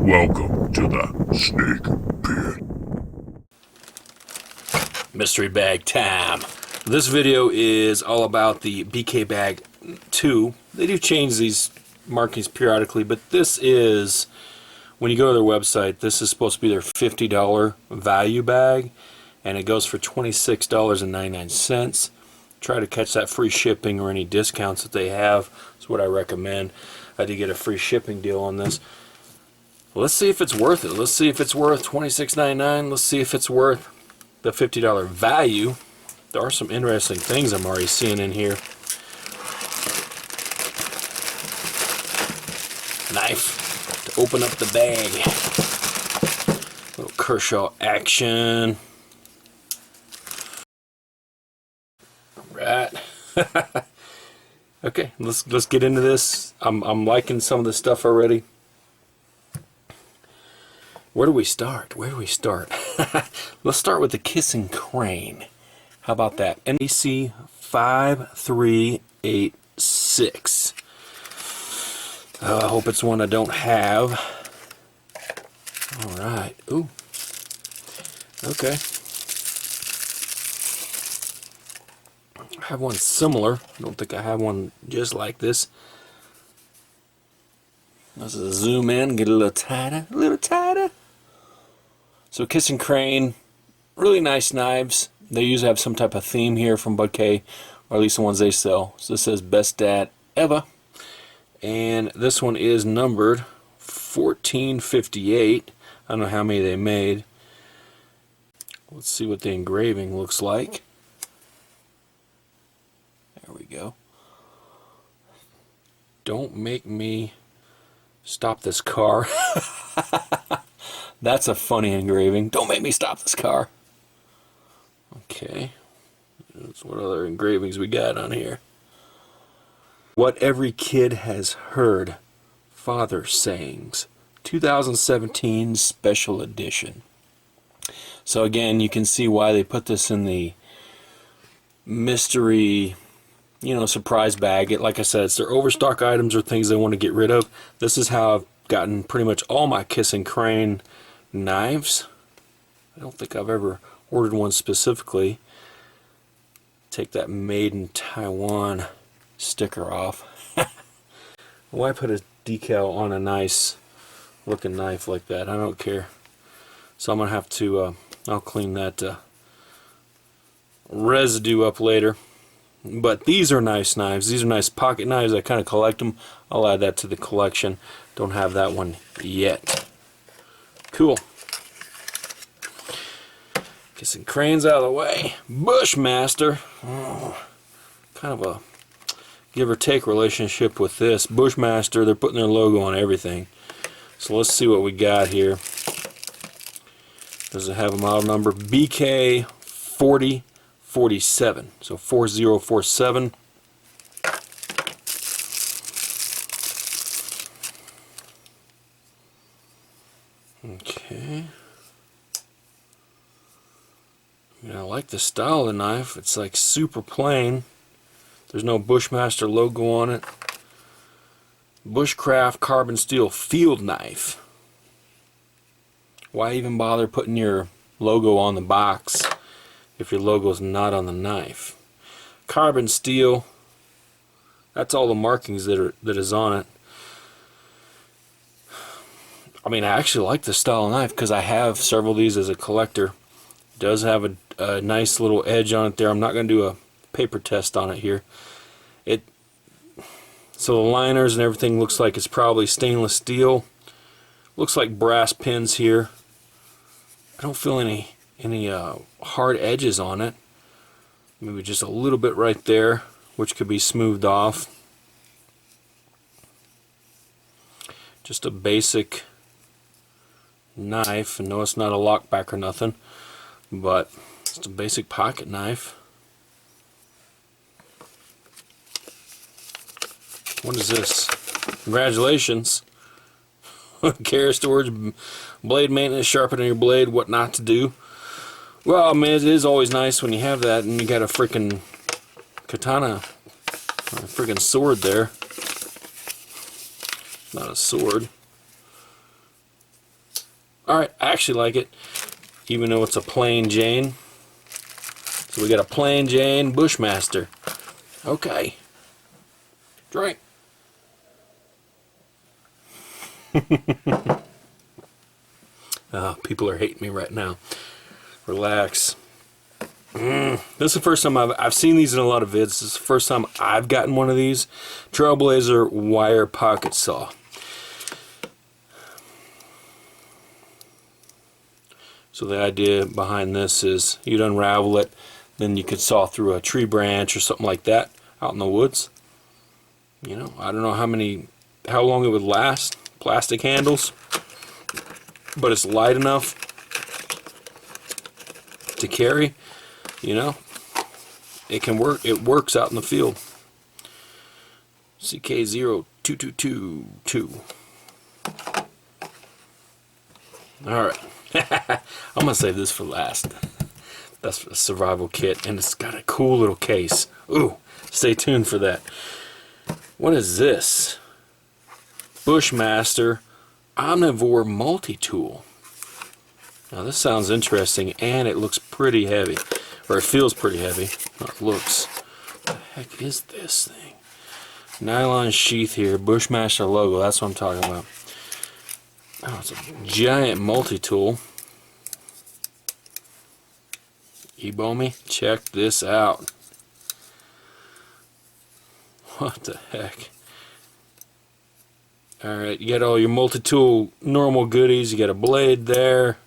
Welcome to the Snake Pit. Mystery bag time. This video is all about the BK Bag 2. They do change these markings periodically, but this is, when you go to their website, this is supposed to be their $50 value bag, and it goes for $26.99. Try to catch that free shipping or any discounts that they have. That's what I recommend. I did get a free shipping deal on this. Let's see if it's worth it. Let's see if it's worth $26.99. Let's see if it's worth the $50 value. There are some interesting things I'm already seeing in here. Knife to open up the bag. Little Kershaw action. Right. Okay, let's get into this. I'm liking some of the stuff already. Where do we start? Let's start with the Kissing Crane. How about that? NEC 5386. I hope it's one I don't have. Alright. Ooh. Okay. I have one similar. I don't think I have one just like this. Let's zoom in, get a little tighter. So Kissing Crane, really nice knives. They usually have some type of theme here from BUDK, or at least the ones they sell. So this says Best Dad Ever. And this one is numbered 1458. I don't know how many they made. Let's see what the engraving looks like. There we go. Don't make me stop this car. That's a funny engraving. Don't make me stop this car. Okay. What other engravings we got on here? What Every Kid Has Heard. Father Sayings. 2017 Special Edition. So again, you can see why they put this in the mystery, surprise bag. Like I said, it's their overstock items or things they want to get rid of. This is how I've gotten pretty much all my Kissing Crane knives. I don't think I've ever ordered one specifically. Take that Made in Taiwan sticker off. Why put a decal on a nice looking knife like that? I don't care. So I'm gonna have to I'll clean that residue up later. But these are nice knives. These are nice pocket knives. I kind of collect them. I'll add that to the collection. Don't have that one yet. Cool. Kissing Cranes out of the way. Bushmaster. Oh, kind of a give or take relationship with this. Bushmaster, they're putting their logo on everything. So let's see what we got here. Does it have a model number? BK 4047. So 4047. Okay. I like the style of the knife. It's like super plain. There's no Bushmaster logo on it. Bushcraft carbon steel field knife. Why even bother putting your logo on the box if your logo is not on the knife? Carbon steel. That's all the markings that is on it. I mean, I actually like the style of knife because I have several of these as a collector. It does have a nice little edge on it there. I'm not going to do a paper test on it here. So the liners and everything looks like it's probably stainless steel. Looks like brass pins here. I don't feel any hard edges on it. Maybe just a little bit right there, which could be smoothed off. Just a basic knife, and no, it's not a lockback or nothing, but it's a basic pocket knife. What is this? Congratulations. Care storage, blade maintenance, sharpening your blade, what not to do. Well, I mean, it is always nice when you have that and you got a freaking katana, a freaking sword there. Not a sword. Alright, I actually like it, even though it's a plain Jane. So we got a plain Jane Bushmaster. Okay. Drink. People are hating me right now. Relax. This is the first time I've seen these in a lot of vids. This is the first time I've gotten one of these. Trailblazer wire pocket saw. So the idea behind this is you'd unravel it, then you could saw through a tree branch or something like that out in the woods. You know, I don't know how long it would last. Plastic handles, but it's light enough to carry. You know, it can work. It works out in the field. CK02222. All right. I'm gonna save this for last. That's a survival kit, and it's got a cool little case. Ooh, stay tuned for that. What is this? Bushmaster Omnivore Multi-Tool. Now this sounds interesting, and it looks pretty heavy, or it feels pretty heavy. Not looks. What the heck is this thing? Nylon sheath here, Bushmaster logo. That's what I'm talking about. Oh, it's a giant multi-tool. E-Bomy, check this out. What the heck? Alright, you got all your multi-tool normal goodies. You got a blade there.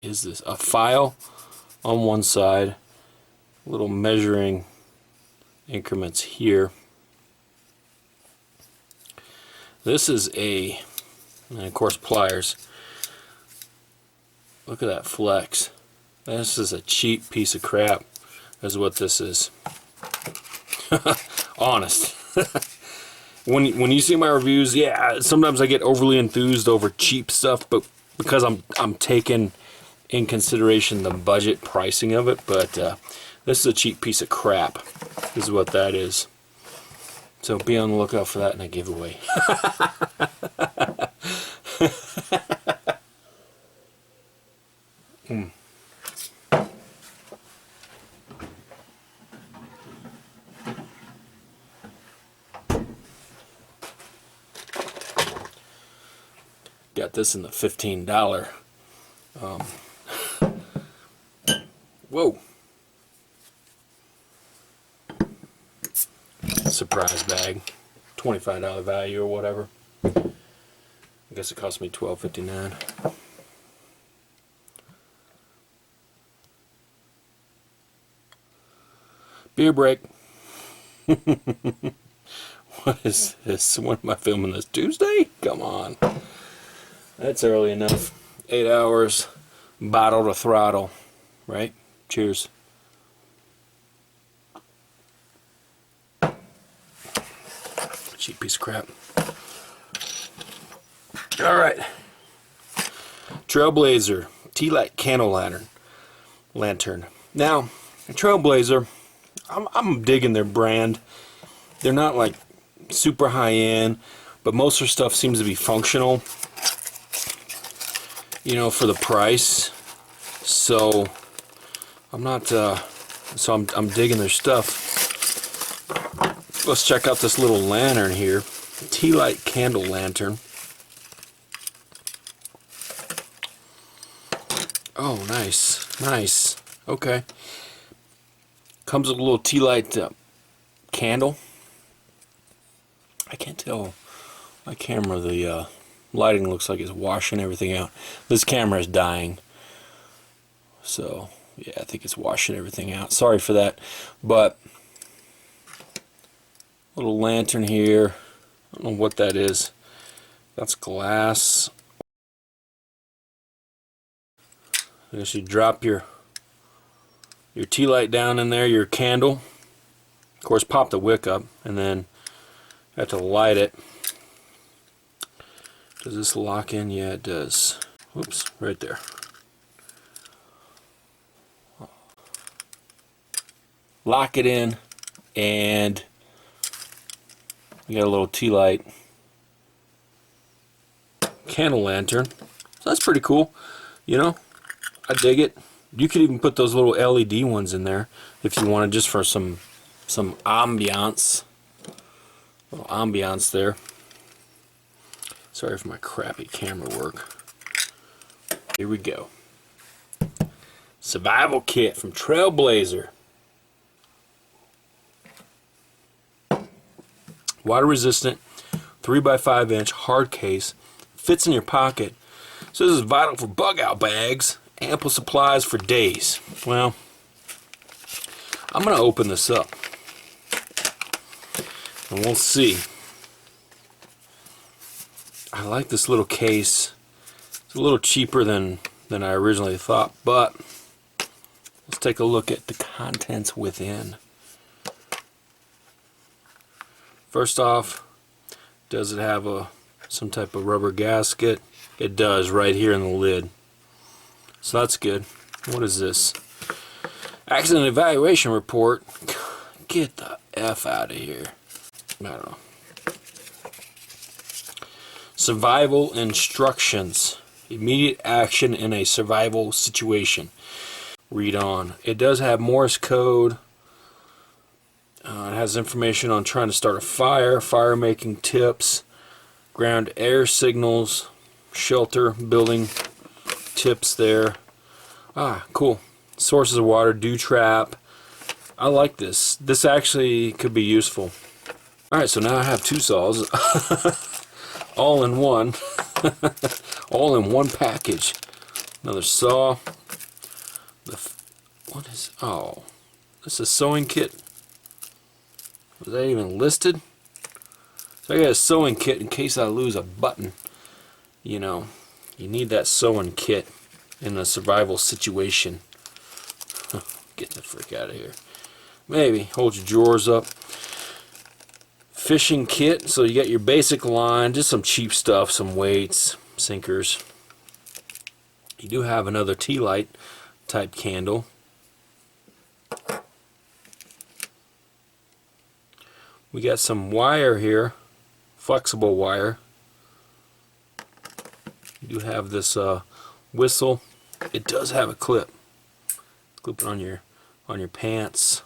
Is this a file on one side, little measuring increments here. This is and of course pliers. Look at that flex. This is a cheap piece of crap is what this is. Honest. when you see my reviews, yeah, sometimes I get overly enthused over cheap stuff, but because I'm taking in consideration the budget pricing of it, but this is a cheap piece of crap is what that is. So be on the lookout for that in a giveaway. Got this in the $15 whoa, surprise bag, $25 value or whatever. I guess it cost me $12.59. Beer break. What is this? When am I filming this? Tuesday? Come on. That's early enough. 8 hours, bottle to throttle, right? Cheers. Cheap piece of crap. Alright. Trailblazer tea light candle lantern. Now, Trailblazer, I'm digging their brand. They're not like super high end, but most of their stuff seems to be functional, you know, for the price. So I'm not I'm digging their stuff. Let's check out this little lantern here. Tea light candle lantern. Oh, nice. Okay. Comes with a little tea light candle. I can't tell. My camera, the lighting looks like it's washing everything out. This camera is dying. So, yeah, I think it's washing everything out. Sorry for that. But, little lantern here. I don't know what that is. That's glass. I guess you drop your tea light down in there, your candle. Of course, pop the wick up, and then you have to light it. Does this lock in? Yeah, it does. Whoops, right there. lock it in, and we got a little tea light candle lantern. So that's pretty cool, you know. I dig it. You could even put those little LED ones in there if you wanted, just for some ambiance. Little ambiance there. Sorry for my crappy camera work. Here we go. Survival kit from Trailblazer. Water resistant, 3x5 inch hard case, fits in your pocket. So this is vital for bug out bags, ample supplies for days. Well, I'm gonna open this up and we'll see. I like this little case. It's a little cheaper than I originally thought, but let's take a look at the contents within. First off, does it have some type of rubber gasket? It does, right here in the lid. So that's good. What is this? Accident evaluation report. Get the F out of here. I don't know. Survival instructions. Immediate action in a survival situation. Read on. It does have Morse code. It has information on trying to start a fire, fire making tips, ground air signals, shelter building tips there. Ah, cool. Sources of water, dew trap. I like this. This actually could be useful. Alright, so now I have two saws. All in one. All in one package. Another saw. What is... Oh. This is a sewing kit. Was that even listed? So I got a sewing kit in case I lose a button. You know, you need that sewing kit in a survival situation. Get the frick out of here. Maybe. Hold your drawers up. Fishing kit. So you got your basic line. Just some cheap stuff. Some weights. Sinkers. You do have another tea light type candle. We got some wire here. Flexible wire. You do have this whistle. It does have a clip. Clip it on your pants.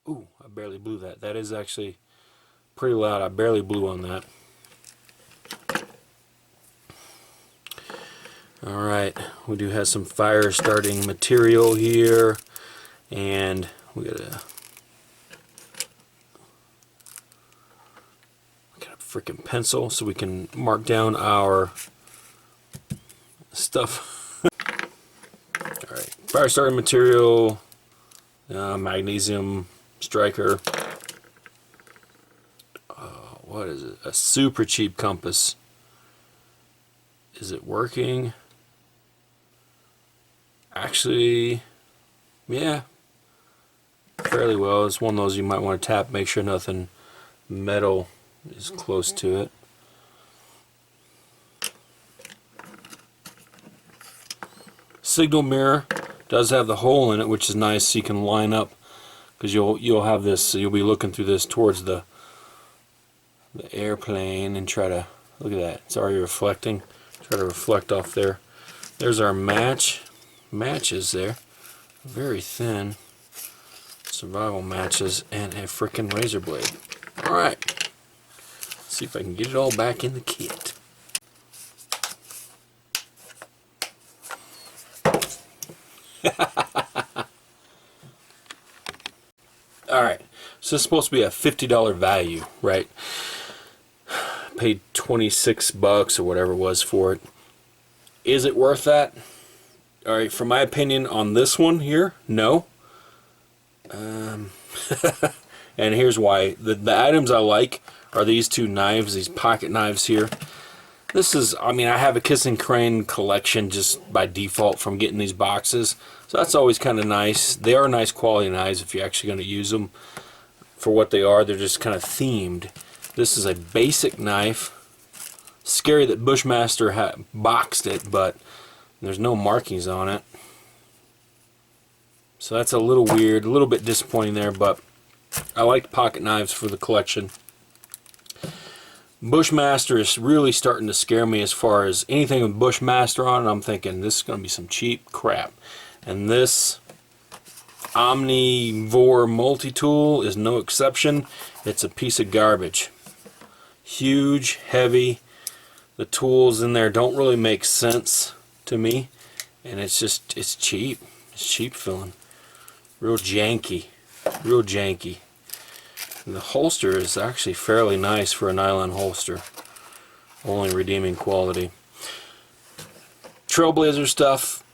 Ooh, I barely blew that. That is actually pretty loud. I barely blew on that. Alright, we do have some fire starting material here, and we got a freaking pencil so we can mark down our stuff. Alright, fire starting material, Magnesium Striker. What is it? A super cheap compass. Is it working? Actually, yeah, fairly well. It's one of those you might want to tap, make sure nothing metal is close to it. Signal mirror does have the hole in it, which is nice, so you can line up, because you'll have this, so you'll be looking through this towards the airplane and try to look at that. It's already reflecting. Try to reflect off there. There's our matches there, very thin survival matches, and a frickin' razor blade. Alright, see if I can get it all back in the kit. Alright, so this is supposed to be a $50 value, right? Paid 26 bucks or whatever it was for it. Is it worth that? Alright, for my opinion on this one here, no. And here's why. The items I like are these two knives, these pocket knives here. This is, I mean, I have a Kissing Crane collection just by default from getting these boxes. So that's always kind of nice. They are nice quality knives if you're actually going to use them for what they are. They're just kind of themed. This is a basic knife. Scary that Bushmaster boxed it, but there's no markings on it. So that's a little weird, a little bit disappointing there, but I like pocket knives for the collection. Bushmaster is really starting to scare me as far as anything with Bushmaster on it. I'm thinking this is going to be some cheap crap. And this Omnivore Multi-Tool is no exception. It's a piece of garbage. Huge, heavy. The tools in there don't really make sense to me. And it's just, it's cheap. It's cheap feeling. Real janky. Real janky. The holster is actually fairly nice for a nylon holster. Only redeeming quality. Trailblazer stuff,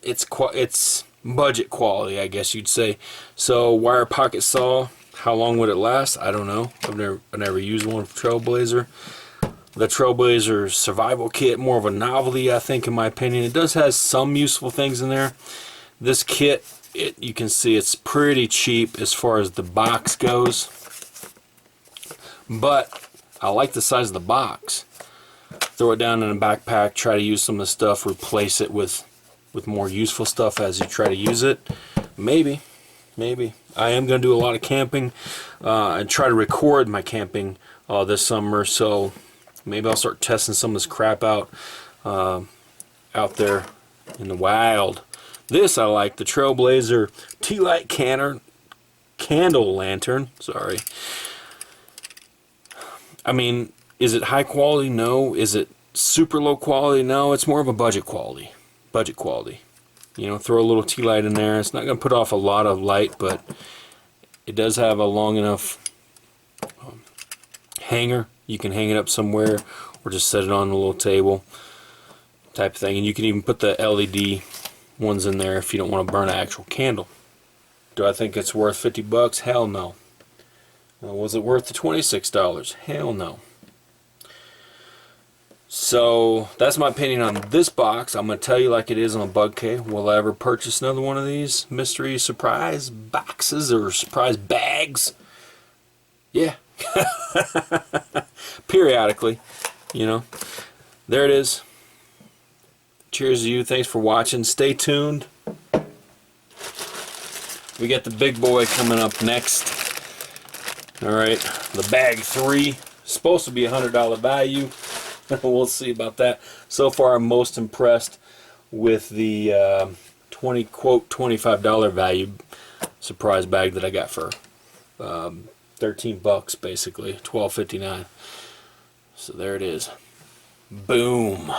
it's budget quality, I guess you'd say. So wire pocket saw, how long would it last? I don't know. I've never used one for Trailblazer. The Trailblazers Survival Kit, more of a novelty, I think, in my opinion. It does have some useful things in there. This kit, you can see it's pretty cheap as far as the box goes. But I like the size of the box. Throw it down in a backpack, try to use some of the stuff, replace it with more useful stuff as you try to use it. Maybe. I am going to do a lot of camping and try to record my camping this summer, so maybe I'll start testing some of this crap out out there in the wild. This I like, the Trailblazer Tea Light Candle Lantern. Sorry. I mean, is it high quality? No. Is it super low quality? No. It's more of a budget quality. Budget quality. You know, throw a little tea light in there. It's not going to put off a lot of light, but it does have a long enough hanger. You can hang it up somewhere or just set it on a little table type of thing. And you can even put the LED ones in there if you don't want to burn an actual candle. Do I think it's worth 50 bucks? Hell no. Was it worth the $26? Hell no. So that's my opinion on this box. I'm going to tell you like it is on BUDK. Will I ever purchase another one of these mystery surprise boxes or surprise bags? Yeah. Periodically, you know. There it is. Cheers to you. Thanks for watching. Stay tuned. We got the big boy coming up next. Alright, the bag 3. Supposed to be a $100 value. We'll see about that. So far, I'm most impressed with the quote $25 value surprise bag that I got for 13 bucks, basically $12.59. So there it is. Boom.